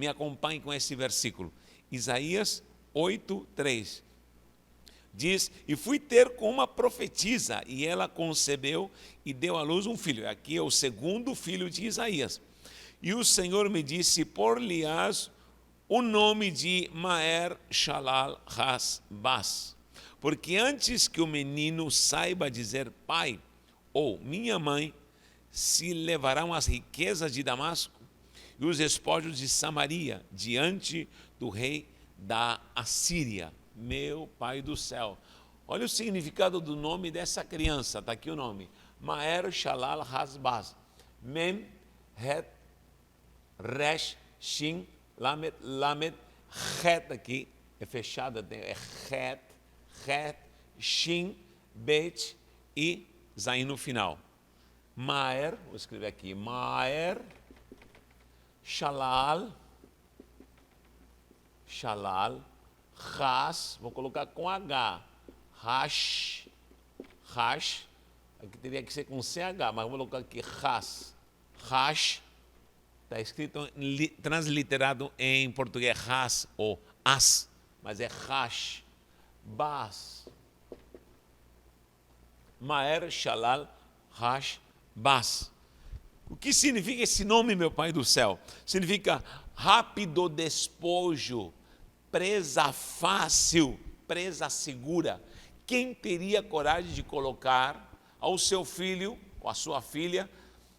me acompanhe com esse versículo. Isaías 8:3. Diz, e fui ter com uma profetisa, e ela concebeu e deu à luz um filho. Aqui é o segundo filho de Isaías. E o Senhor me disse, por-lhe-ás o nome de Maher-Shalal-Has-Baz, porque antes que o menino saiba dizer pai ou minha mãe, se levarão as riquezas de Damasco e os espólios de Samaria diante do rei da Assíria. Meu Pai do céu, olha o significado do nome dessa criança, está aqui o nome, Maher-Shalal-Has-Baz, Mem, Het, Resh, Shin, Lamed, Lamed, Het aqui, é fechada, é Het, Shin, Bet e Zain no final. Maher, vou escrever aqui, Maher, Shalal, Has, vou colocar com H, Hash, aqui teria que ser com CH, mas vou colocar aqui Has, está escrito, transliterado em português, Has ou As, mas é Hash, Baz, Maher, Shalal, Hash, Baz. O que significa esse nome, meu Pai do céu? Significa rápido despojo, presa fácil, presa segura. Quem teria coragem de colocar ao seu filho ou à sua filha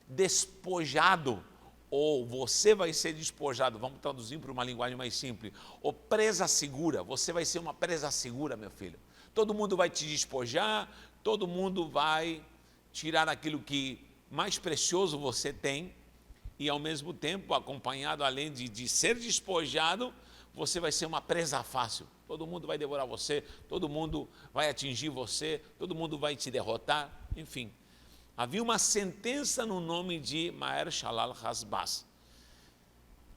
despojado? Ou você vai ser despojado, vamos traduzir para uma linguagem mais simples, ou presa segura, você vai ser uma presa segura, meu filho. Todo mundo vai te despojar, todo mundo vai tirar aquilo que mais precioso você tem, e ao mesmo tempo, acompanhado, além de ser despojado, você vai ser uma presa fácil. Todo mundo vai devorar você, todo mundo vai atingir você, todo mundo vai te derrotar, enfim. Havia uma sentença no nome de Maher-Shalal-Has-Baz.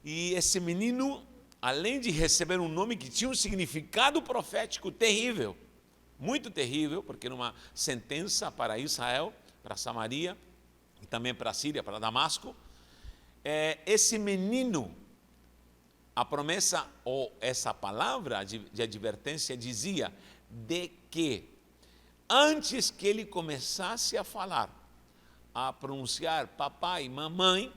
E esse menino, além de receber um nome que tinha um significado profético terrível, muito terrível, porque numa sentença para Israel, para Samaria, e também para a Síria, para Damasco, esse menino, a promessa ou essa palavra de advertência dizia de que antes que ele começasse a falar, a pronunciar papai, mamãe,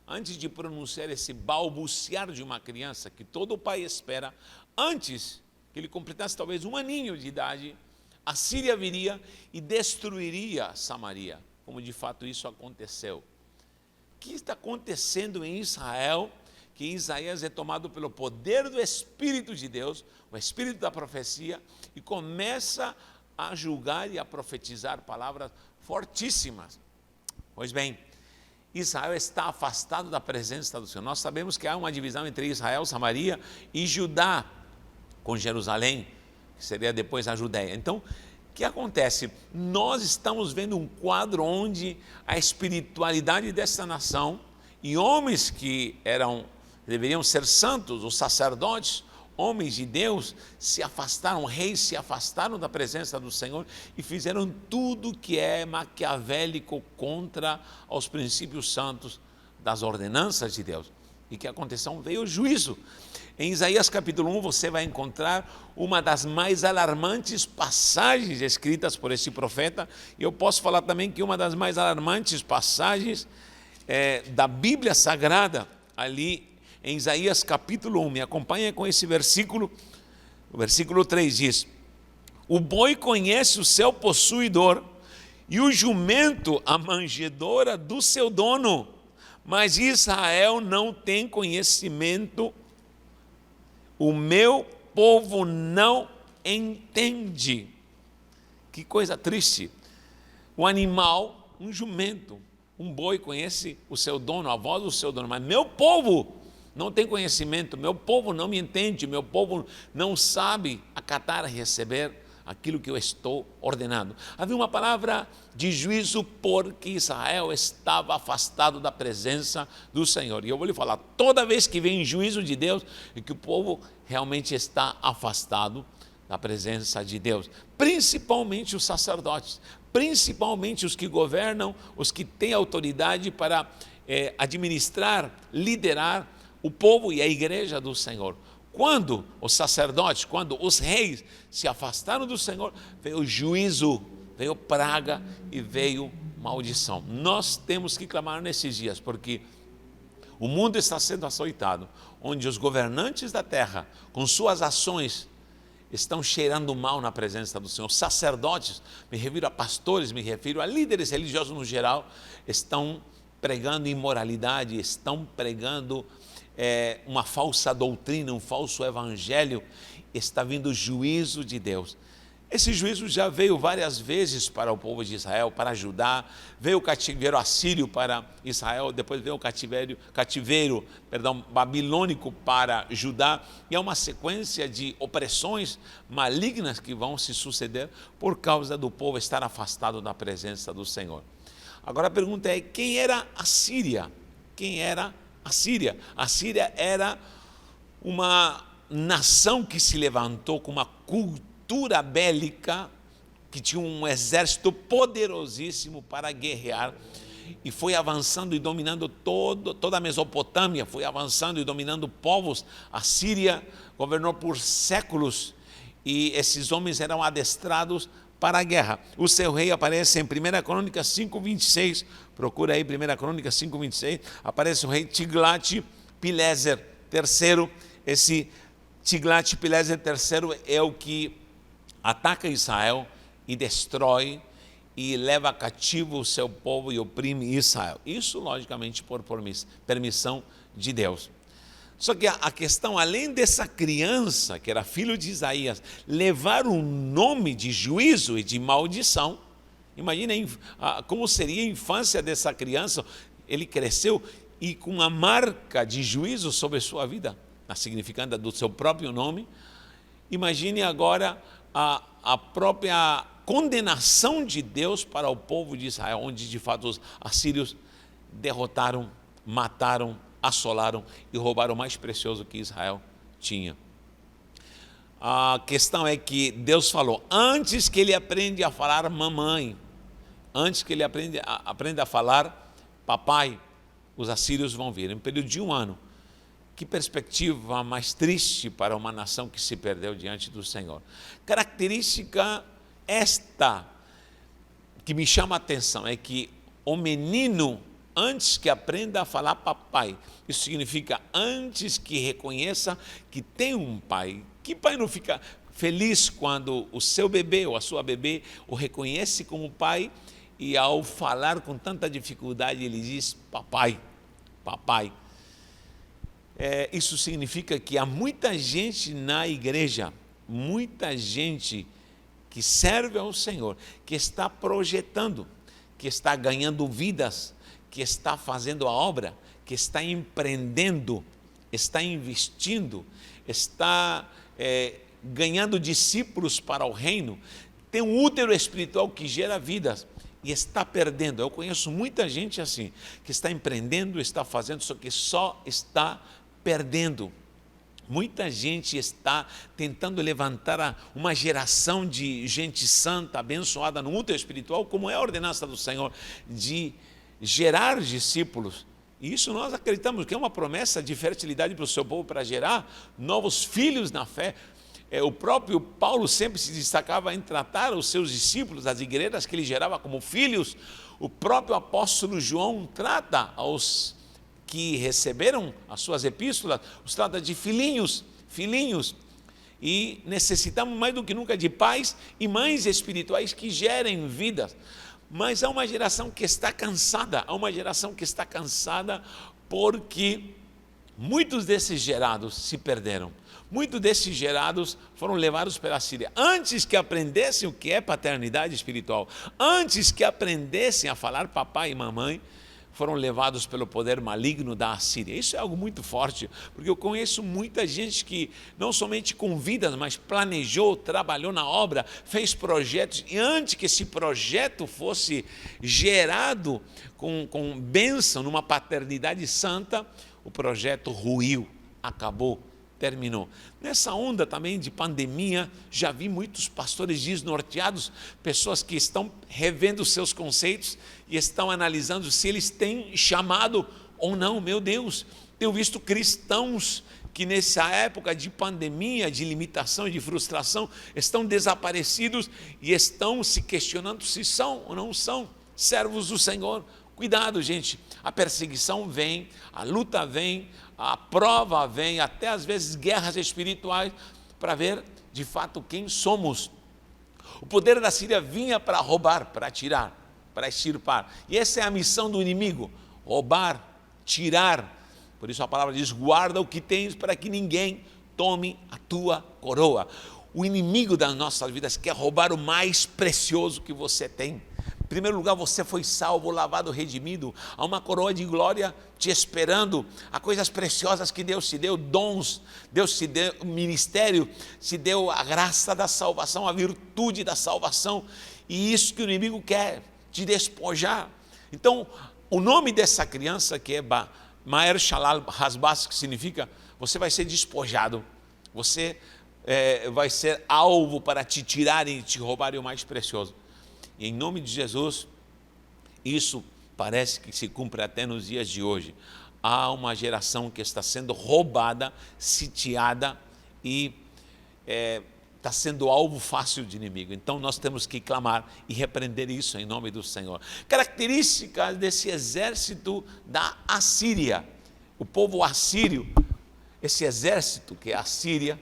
antes de pronunciar esse balbuciar de uma criança que todo pai espera, antes que ele completasse talvez 1 aninho de idade, a Síria viria e destruiria Samaria, como de fato isso aconteceu. O que está acontecendo em Israel? Que Isaías é tomado pelo poder do Espírito de Deus, o Espírito da profecia, e começa a julgar e a profetizar palavras fortíssimas. Pois bem, Israel está afastado da presença do Senhor. Nós sabemos que há uma divisão entre Israel, Samaria e Judá, com Jerusalém, que seria depois a Judéia. Então, o que acontece? Nós estamos vendo um quadro onde a espiritualidade dessa nação e homens que deveriam ser santos, os sacerdotes, homens de Deus, se afastaram, reis se afastaram da presença do Senhor e fizeram tudo que é maquiavélico contra os princípios santos das ordenanças de Deus. E que aconteceu? Veio o juízo. Em Isaías capítulo 1 você vai encontrar uma das mais alarmantes passagens escritas por esse profeta, e eu posso falar também que uma das mais alarmantes passagens da Bíblia Sagrada, ali em Isaías capítulo 1, me acompanha com esse versículo, o versículo 3 diz: o boi conhece o seu possuidor, e o jumento a manjedoura do seu dono, mas Israel não tem conhecimento, o meu povo não entende. Que coisa triste. O animal, um jumento, um boi conhece o seu dono, a voz do seu dono, mas meu povo não tem conhecimento, meu povo não me entende, meu povo não sabe acatar e receber aquilo que eu estou ordenando. Havia uma palavra de juízo porque Israel estava afastado da presença do Senhor. E eu vou lhe falar, toda vez que vem juízo de Deus, é que o povo realmente está afastado da presença de Deus. Principalmente os sacerdotes, principalmente os que governam, os que têm autoridade para administrar, liderar o povo e a igreja do Senhor. Quando os sacerdotes, quando os reis se afastaram do Senhor, veio juízo, veio praga e veio maldição. Nós temos que clamar nesses dias, porque o mundo está sendo açoitado, onde os governantes da terra, com suas ações, estão cheirando mal na presença do Senhor. Sacerdotes, me refiro a pastores, me refiro a líderes religiosos no geral, estão pregando imoralidade, estão pregando uma falsa doutrina, um falso evangelho. Está vindo o juízo de Deus. Esse juízo já veio várias vezes para o povo de Israel, para Judá, veio o cativeiro assírio para Israel, depois veio o cativeiro babilônico para Judá, e é uma sequência de opressões malignas que vão se suceder por causa do povo estar afastado da presença do Senhor. Agora a pergunta é, quem era a Síria? Quem era a Síria? A Síria era uma nação que se levantou com uma cultura bélica, que tinha um exército poderosíssimo para guerrear, e foi avançando e dominando toda a Mesopotâmia, foi avançando e dominando povos. A Síria governou por séculos, e esses homens eram adestrados para a guerra. O seu rei aparece em 1 Crônica 5:26, procura aí 1 Crônica 5:26, aparece o rei Tiglat-Pileser III. Esse Tiglat-Pileser III é o que ataca Israel e destrói e leva cativo o seu povo e oprime Israel. Isso, logicamente, por permissão de Deus. Só que a questão, além dessa criança, que era filho de Isaías, levar um nome de juízo e de maldição, imagina como seria a infância dessa criança. Ele cresceu e com uma marca de juízo sobre sua vida, a significância do seu próprio nome. Imagine agora a própria condenação de Deus para o povo de Israel, onde de fato os assírios derrotaram, mataram, assolaram e roubaram o mais precioso que Israel tinha. A questão é que Deus falou, antes que ele aprenda a falar mamãe, antes que ele aprenda a falar papai, os assírios vão vir, em um período de 1 ano. Que perspectiva mais triste para uma nação que se perdeu diante do Senhor. Característica esta que me chama a atenção é que o menino, antes que aprenda a falar papai, isso significa antes que reconheça que tem um pai. Que pai não fica feliz quando o seu bebê ou a sua bebê o reconhece como pai e ao falar com tanta dificuldade ele diz papai, papai. Isso significa que há muita gente na igreja, muita gente que serve ao Senhor, que está projetando, que está ganhando vidas, que está fazendo a obra, que está empreendendo, está investindo, está ganhando discípulos para o reino, tem um útero espiritual que gera vidas e está perdendo. Eu conheço muita gente assim, que está empreendendo, está fazendo, só que só está perdendo. Muita gente está tentando levantar uma geração de gente santa, abençoada no útero espiritual, como é a ordenança do Senhor, de gerar discípulos. E isso nós acreditamos que é uma promessa de fertilidade para o seu povo, para gerar novos filhos na fé. O próprio Paulo sempre se destacava em tratar os seus discípulos, as igrejas que ele gerava como filhos. O próprio apóstolo João trata aos que receberam as suas epístolas, os trata de filhinhos, e necessitamos mais do que nunca de pais e mães espirituais que gerem vidas. Mas há uma geração que está cansada, porque muitos desses gerados se perderam, muitos desses gerados foram levados pela Síria, antes que aprendessem o que é paternidade espiritual, antes que aprendessem a falar papai e mamãe, foram levados pelo poder maligno da Assíria. Isso é algo muito forte, porque eu conheço muita gente que não somente com vidas, mas planejou, trabalhou na obra, fez projetos, e antes que esse projeto fosse gerado com bênção, numa paternidade santa, o projeto ruiu, acabou, terminou. Nessa onda também de pandemia, já vi muitos pastores desnorteados, pessoas que estão revendo seus conceitos e estão analisando se eles têm chamado ou não. Meu Deus, Tenho visto cristãos que nessa época de pandemia, de limitação, de frustração, estão desaparecidos e estão se questionando se são ou não são servos do Senhor. Cuidado, gente, a perseguição vem, a luta vem, a prova vem, até às vezes guerras espirituais, para ver de fato quem somos. O poder da Síria vinha para roubar, para tirar, para extirpar. E essa é a missão do inimigo: roubar, tirar. Por isso a palavra diz: guarda o que tens para que ninguém tome a tua coroa. O inimigo das nossas vidas quer roubar o mais precioso que você tem. Em primeiro lugar, você foi salvo, lavado, redimido. Há uma coroa de glória te esperando. Há coisas preciosas que Deus te deu, dons. Deus te deu ministério, te deu a graça da salvação, a virtude da salvação. E isso que o inimigo quer, te despojar. Então, o nome dessa criança, que é Maher Shalal Hasbaz, que significa você vai ser despojado. Você vai ser alvo para te tirarem e te roubarem o mais precioso. E em nome de Jesus, isso parece que se cumpre até nos dias de hoje. Há uma geração que está sendo roubada, sitiada e está sendo alvo fácil de inimigo. Então nós temos que clamar e repreender isso em nome do Senhor. Características desse exército da Assíria. O povo assírio, esse exército que é a Síria,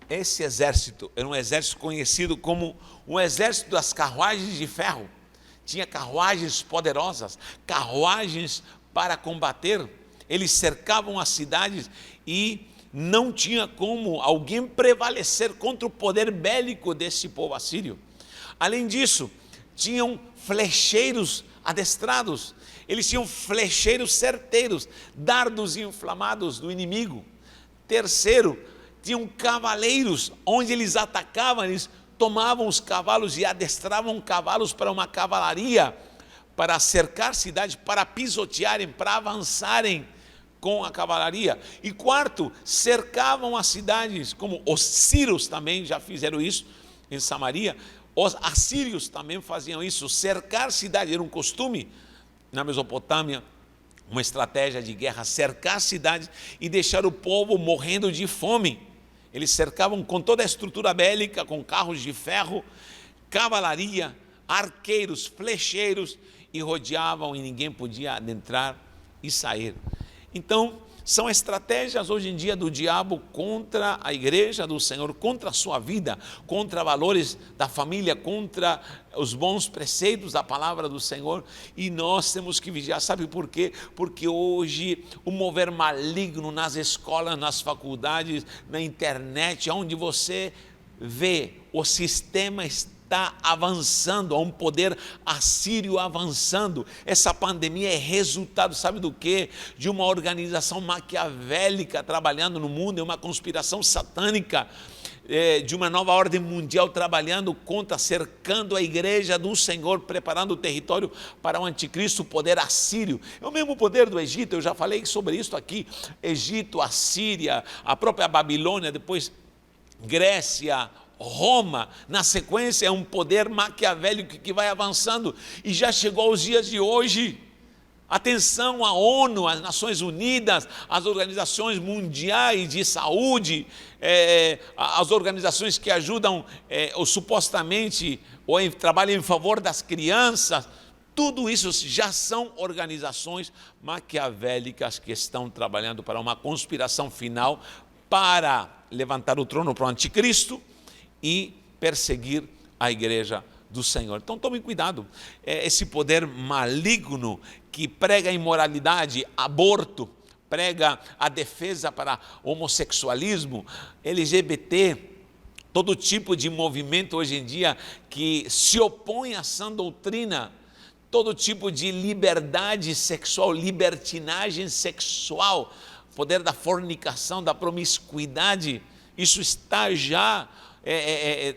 esse exército era um exército conhecido como o exército das carruagens de ferro. Tinha carruagens poderosas, carruagens para combater. Eles cercavam as cidades e não tinha como alguém prevalecer contra o poder bélico desse povo assírio. Além disso, tinham flecheiros adestrados. Eles tinham flecheiros certeiros, dardos inflamados do inimigo. Terceiro, tinham cavaleiros, onde eles atacavam, eles tomavam os cavalos e adestravam cavalos para uma cavalaria, para cercar cidades, para pisotearem, para avançarem com a cavalaria. E quarto, cercavam as cidades, como os sírios também já fizeram isso em Samaria, os assírios também faziam isso, cercar cidades, era um costume na Mesopotâmia, uma estratégia de guerra, cercar cidades e deixar o povo morrendo de fome. Eles cercavam com toda a estrutura bélica, com carros de ferro, cavalaria, arqueiros, flecheiros, e rodeavam e ninguém podia adentrar e sair. Então, são estratégias hoje em dia do diabo contra a igreja do Senhor, contra a sua vida, contra valores da família, contra os bons preceitos da palavra do Senhor, e nós temos que vigiar. Sabe por quê? Porque hoje o mover maligno nas escolas, nas faculdades, na internet, onde você vê o sistema está avançando, há um poder assírio avançando. Essa pandemia é resultado, sabe do quê? De uma organização maquiavélica trabalhando no mundo, é uma conspiração satânica, de uma nova ordem mundial trabalhando contra, cercando a igreja do Senhor, preparando o território para o anticristo, o poder assírio. É o mesmo poder do Egito, eu já falei sobre isso aqui. Egito, Assíria, a própria Babilônia, depois Grécia, Roma, na sequência, é um poder maquiavélico que vai avançando e já chegou aos dias de hoje. Atenção, a ONU, as Nações Unidas, as organizações mundiais de saúde, as organizações que ajudam, ou supostamente, trabalham em favor das crianças, tudo isso já são organizações maquiavélicas que estão trabalhando para uma conspiração final para levantar o trono para o anticristo e perseguir a igreja do Senhor. Então tomem cuidado, esse poder maligno que prega a imoralidade, aborto, prega a defesa para homossexualismo, LGBT, todo tipo de movimento hoje em dia que se opõe a essa doutrina, todo tipo de liberdade sexual, libertinagem sexual, poder da fornicação, da promiscuidade, isso está já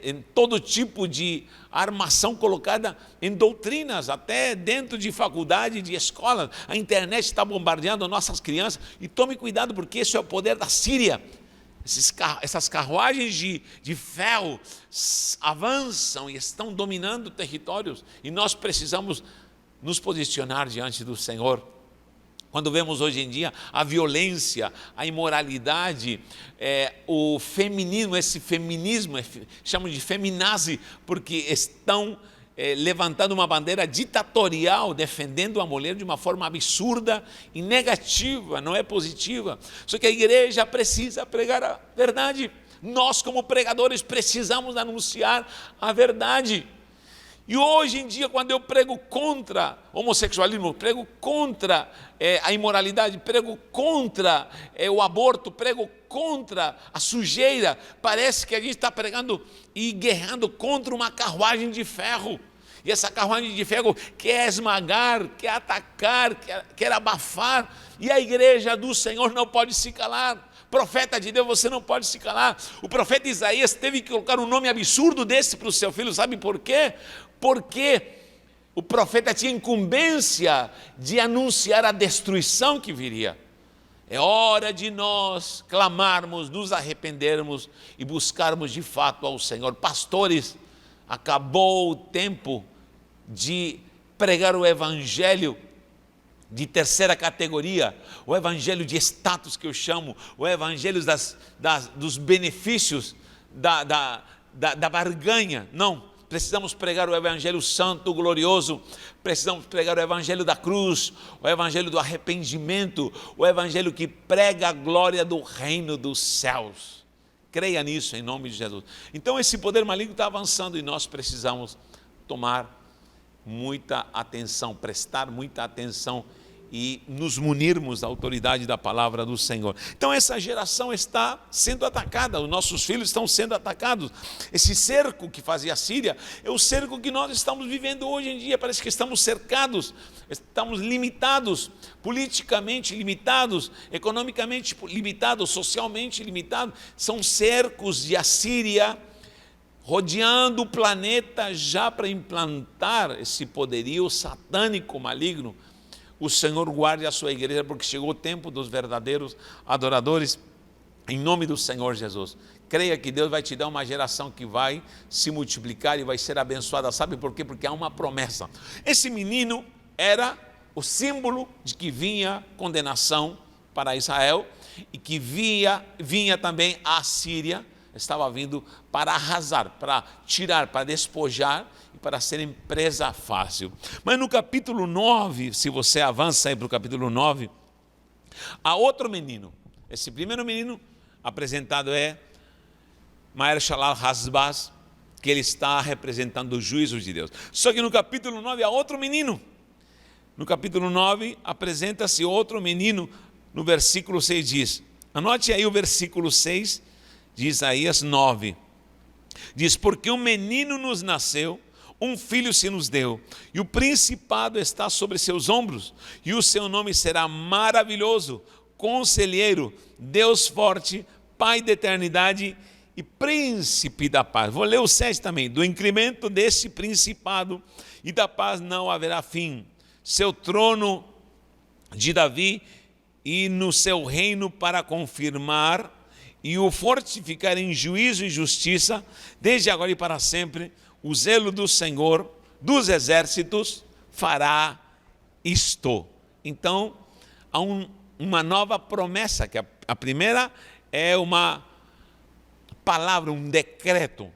em todo tipo de armação colocada em doutrinas, até dentro de faculdade, de escolas. A internet está bombardeando nossas crianças, e tome cuidado, porque esse é o poder da Síria. Essas carruagens de ferro avançam e estão dominando territórios, e nós precisamos nos posicionar diante do Senhor Quando vemos hoje em dia a violência, a imoralidade, o feminismo, esse feminismo, chamam de feminazi, porque estão levantando uma bandeira ditatorial, defendendo a mulher de uma forma absurda e negativa, não é positiva. Só que a igreja precisa pregar a verdade. Nós, como pregadores, precisamos anunciar a verdade. E hoje em dia, quando eu prego contra o homossexualismo, prego contra a imoralidade, prego contra o aborto, prego contra a sujeira, parece que a gente está pregando e guerreando contra uma carruagem de ferro. E essa carruagem de ferro quer esmagar, quer atacar, quer abafar, e a igreja do Senhor não pode se calar. Profeta de Deus, você não pode se calar. O profeta Isaías teve que colocar um nome absurdo desse para o seu filho, sabe por quê? Porque o profeta tinha incumbência de anunciar a destruição que viria. É hora de nós clamarmos, nos arrependermos e buscarmos de fato ao Senhor. Pastores, acabou o tempo de pregar o evangelho de terceira categoria, o evangelho de status que eu chamo, o evangelho dos benefícios, da barganha. Não. Precisamos pregar o evangelho santo, glorioso, precisamos pregar o evangelho da cruz, o evangelho do arrependimento, o evangelho que prega a glória do reino dos céus. Creia nisso em nome de Jesus. Então esse poder maligno está avançando e nós precisamos tomar muita atenção, prestar muita atenção e nos munirmos da autoridade da palavra do Senhor. Então essa geração está sendo atacada, os nossos filhos estão sendo atacados. Esse cerco que fazia a Síria é o cerco que nós estamos vivendo hoje em dia. Parece que estamos cercados, estamos limitados, politicamente limitados, economicamente limitados, socialmente limitados. São cercos de Assíria rodeando o planeta já para implantar esse poderio satânico maligno. O Senhor guarde a sua igreja, porque chegou o tempo dos verdadeiros adoradores, em nome do Senhor Jesus. Creia que Deus vai te dar uma geração que vai se multiplicar e vai ser abençoada. Sabe por quê? Porque há uma promessa. Esse menino era o símbolo de que vinha condenação para Israel e que vinha também a Síria, estava vindo para arrasar, para tirar, para despojar e para ser presa fácil. Mas no capítulo 9, se você avança aí para o capítulo 9, há outro menino. Esse primeiro menino apresentado é Maher-Shalal-Hash-Baz, que ele está representando o juízo de Deus. Só que no capítulo 9 há outro menino. No capítulo 9 apresenta-se outro menino. No versículo 6 diz, anote aí o versículo 6 de Isaías 9, diz, porque um menino nos nasceu, um filho se nos deu, e o principado está sobre seus ombros, e o seu nome será maravilhoso, conselheiro, Deus forte, Pai da eternidade e príncipe da paz. Vou ler o 7 também, do incremento desse principado e da paz não haverá fim, seu trono de Davi e no seu reino para confirmar e o fortificar em juízo e justiça, desde agora e para sempre, o zelo do Senhor dos exércitos fará isto. Então, há uma nova promessa, que a primeira é uma palavra, um decreto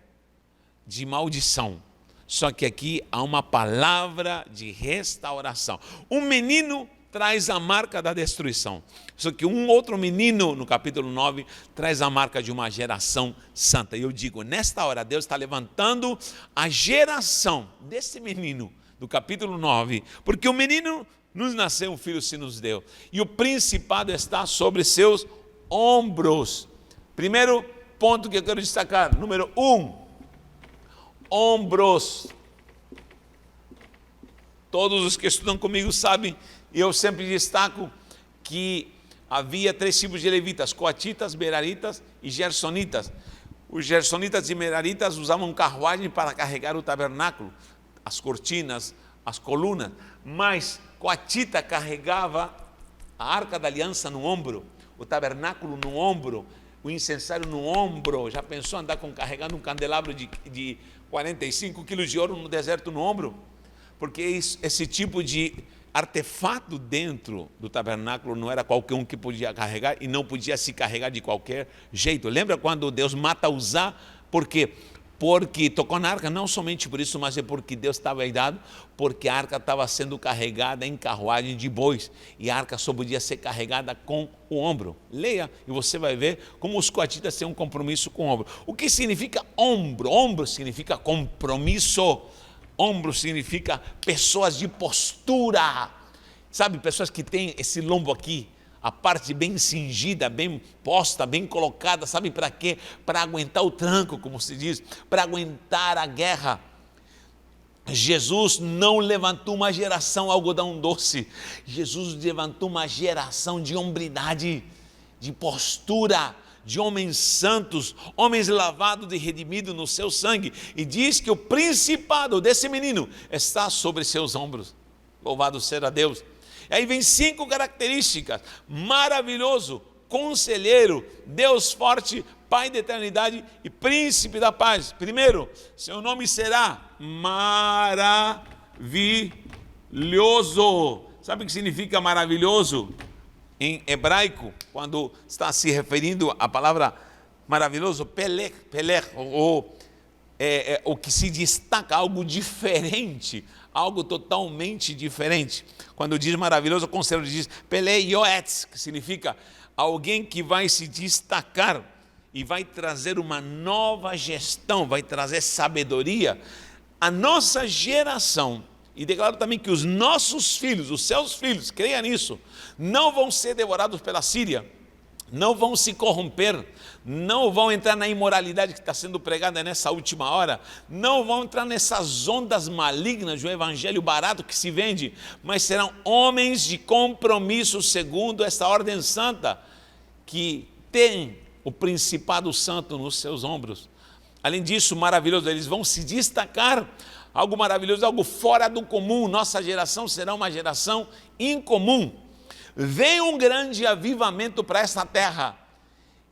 de maldição. Só que aqui há uma palavra de restauração. Um menino traz a marca da destruição. Só que um outro menino, no capítulo 9, traz a marca de uma geração santa. E eu digo, nesta hora, Deus está levantando a geração desse menino, do capítulo 9, porque o menino nos nasceu, um filho se nos deu, e o principado está sobre seus ombros. Primeiro ponto que eu quero destacar, número 1, ombros. Todos os que estudam comigo sabem, e eu sempre destaco que havia 3 tipos de levitas, coatitas, meraritas e gersonitas. Os gersonitas e meraritas usavam carruagem para carregar o tabernáculo, as cortinas, as colunas, mas coatita carregava a arca da aliança no ombro, o tabernáculo no ombro, o incensário no ombro. Já pensou andar carregando um candelabro de 45 quilos de ouro no deserto no ombro? Porque esse tipo de artefato dentro do tabernáculo não era qualquer um que podia carregar e não podia se carregar de qualquer jeito. Lembra quando Deus mata Uzá? Por quê? Porque tocou na arca, não somente por isso, mas é porque Deus estava irado, porque a arca estava sendo carregada em carruagem de bois, e a arca só podia ser carregada com o ombro. Leia e você vai ver como os coatitas têm um compromisso com o ombro. O que significa ombro? Ombro significa compromisso, ombro significa pessoas de postura, sabe, pessoas que têm esse lombo aqui, a parte bem cingida, bem posta, bem colocada, sabe para quê? Para aguentar o tranco, como se diz, para aguentar a guerra. Jesus não levantou uma geração algodão doce, Jesus levantou uma geração de hombridade, de postura, de homens santos, homens lavados e redimidos no seu sangue, e diz que o principado desse menino está sobre seus ombros. Louvado seja Deus. Aí vem 5 características: maravilhoso, conselheiro, Deus forte, Pai da eternidade e príncipe da paz. Primeiro, seu nome será maravilhoso. Sabe o que significa maravilhoso? Em hebraico, quando está se referindo à palavra maravilhoso, pelech, ou o que se destaca, algo diferente, algo totalmente diferente. Quando diz maravilhoso, o conselheiro diz Peleioetz, que significa alguém que vai se destacar e vai trazer uma nova gestão, vai trazer sabedoria. A nossa geração, e declaro também que os nossos filhos, os seus filhos, creia nisso, não vão ser devorados pela Síria, não vão se corromper, não vão entrar na imoralidade que está sendo pregada nessa última hora, não vão entrar nessas ondas malignas do evangelho barato que se vende, mas serão homens de compromisso segundo essa ordem santa, que tem o principado santo nos seus ombros. Além disso, maravilhoso, eles vão se destacar, algo maravilhoso, algo fora do comum. Nossa geração será uma geração incomum. Vem um grande avivamento para essa terra,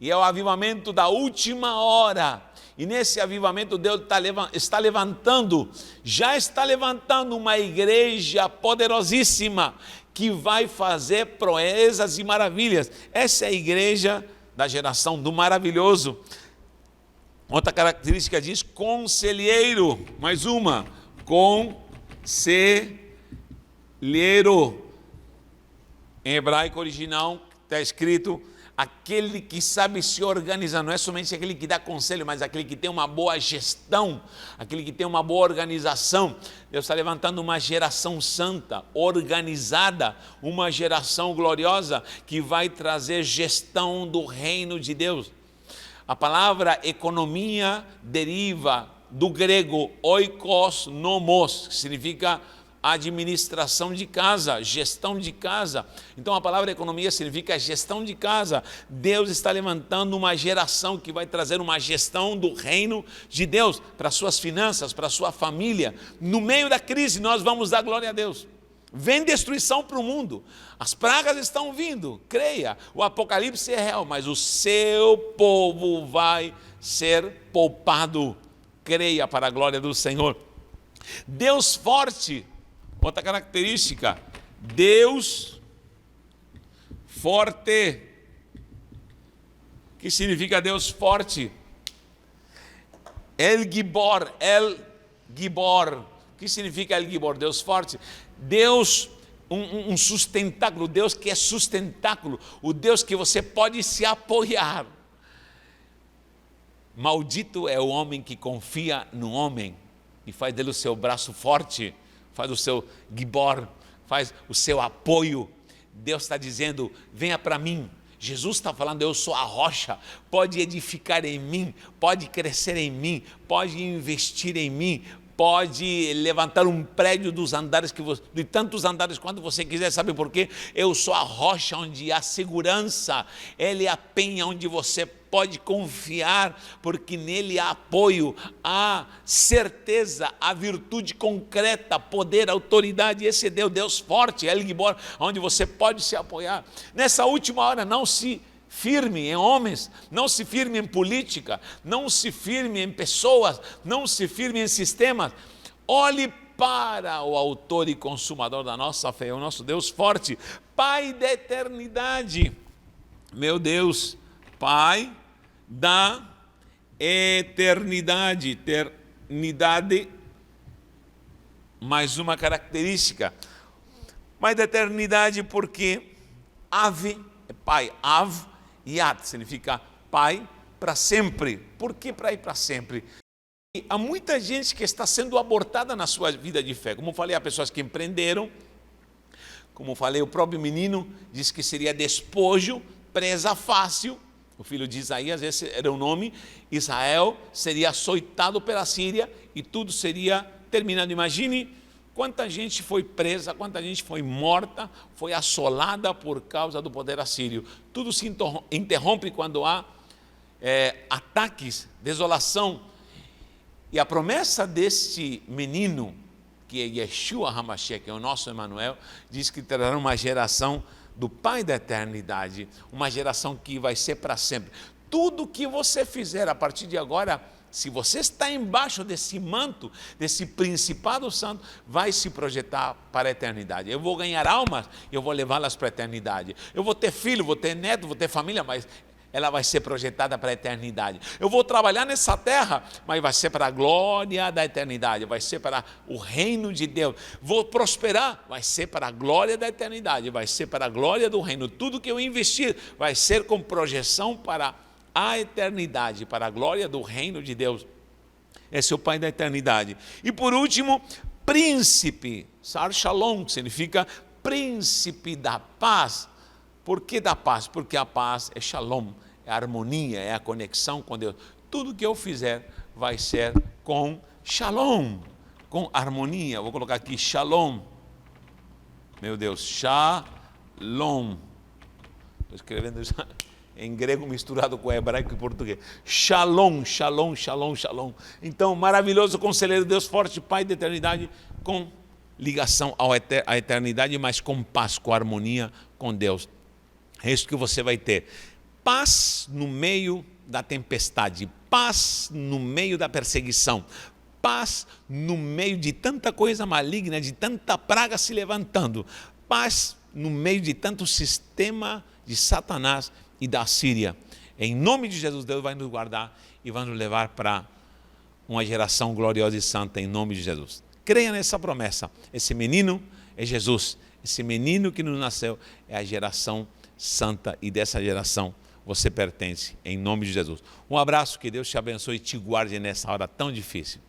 e é o avivamento da última hora, e nesse avivamento Deus está levantando, já está levantando uma igreja poderosíssima, que vai fazer proezas e maravilhas. Essa é a igreja da geração do maravilhoso. Outra característica diz conselheiro, mais uma, conselheiro. Em hebraico original está escrito aquele que sabe se organizar, não é somente aquele que dá conselho, mas aquele que tem uma boa gestão, aquele que tem uma boa organização. Deus está levantando uma geração santa, organizada, uma geração gloriosa, que vai trazer gestão do reino de Deus. A palavra economia deriva do grego oikos nomos, que significa administração de casa, gestão de casa. Então a palavra economia significa gestão de casa. Deus está levantando uma geração que vai trazer uma gestão do reino de Deus para suas finanças, para sua família. No meio da crise nós vamos dar glória a Deus. Vem destruição para o mundo, as pragas estão vindo, creia, o apocalipse é real, mas o seu povo vai ser poupado, creia, para a glória do Senhor. Deus forte, outra característica, Deus forte. O que significa Deus forte? El Gibor. O que significa El Gibor? Deus forte. Deus, um sustentáculo, Deus que é sustentáculo, o Deus que você pode se apoiar. Maldito é o homem que confia no homem e faz dele o seu braço forte, faz o seu Gibor, faz o seu apoio. Deus está dizendo, venha para mim. Jesus está falando, eu sou a rocha, pode edificar em mim, pode crescer em mim, pode investir em mim, pode levantar um prédio dos andares, de tantos andares quanto você quiser. Sabe por quê? Eu sou a rocha onde há segurança, Ele é a penha onde você pode confiar, porque nele há apoio, há certeza, há virtude concreta, poder, autoridade. Esse é Deus forte, El Gibor, onde você pode se apoiar. Nessa última hora, não se firme em homens, não se firme em política, não se firme em pessoas, não se firme em sistemas. Olhe para o autor e consumador da nossa fé, o nosso Deus forte, Pai da eternidade. Meu Deus, Pai da eternidade. Eternidade, mais uma característica. Pai da eternidade porque Ave é Pai, Av, Yad significa Pai para sempre. Por que para ir para sempre? E há muita gente que está sendo abortada na sua vida de fé. Como eu falei, há pessoas que empreenderam. Como eu falei, o próprio menino disse que seria despojo, presa fácil. O filho de Isaías, esse era o nome. Israel seria açoitado pela Síria e tudo seria terminado. Imagine quanta gente foi presa, quanta gente foi morta, foi assolada por causa do poder assírio. Tudo se interrompe quando há ataques, desolação. E a promessa deste menino, que é Yeshua HaMashiach, que é o nosso Emanuel, diz que terá uma geração do Pai da eternidade, uma geração que vai ser para sempre. Tudo que você fizer a partir de agora, se você está embaixo desse manto, desse principado santo, vai se projetar para a eternidade. Eu vou ganhar almas, eu vou levá-las para a eternidade. Eu vou ter filho, vou ter neto, vou ter família, mas ela vai ser projetada para a eternidade. Eu vou trabalhar nessa terra, mas vai ser para a glória da eternidade, vai ser para o reino de Deus. Vou prosperar, vai ser para a glória da eternidade, vai ser para a glória do reino. Tudo que eu investir vai ser com projeção para a eternidade, para a glória do reino de Deus. Esse é o Pai da eternidade. E por último, príncipe, Sar Shalom, que significa príncipe da paz. Por que da paz? Porque a paz é Shalom, é a harmonia, é a conexão com Deus. Tudo que eu fizer vai ser com Shalom, com harmonia. Vou colocar aqui Shalom. Meu Deus, Shalom. Estou escrevendo isso em grego misturado com hebraico e português. Shalom, Shalom, Shalom, Shalom. Então, maravilhoso conselheiro, Deus forte, Pai da eternidade, com ligação à eternidade, mas com paz, com harmonia com Deus. É isso que você vai ter. Paz no meio da tempestade, paz no meio da perseguição, paz no meio de tanta coisa maligna, de tanta praga se levantando, paz no meio de tanto sistema de Satanás e da Síria. Em nome de Jesus, Deus vai nos guardar e vai nos levar para uma geração gloriosa e santa, em nome de Jesus. Creia nessa promessa. Esse menino é Jesus. Esse menino que nos nasceu é a geração santa e dessa geração você pertence, em nome de Jesus. Um abraço, que Deus te abençoe e te guarde nessa hora tão difícil.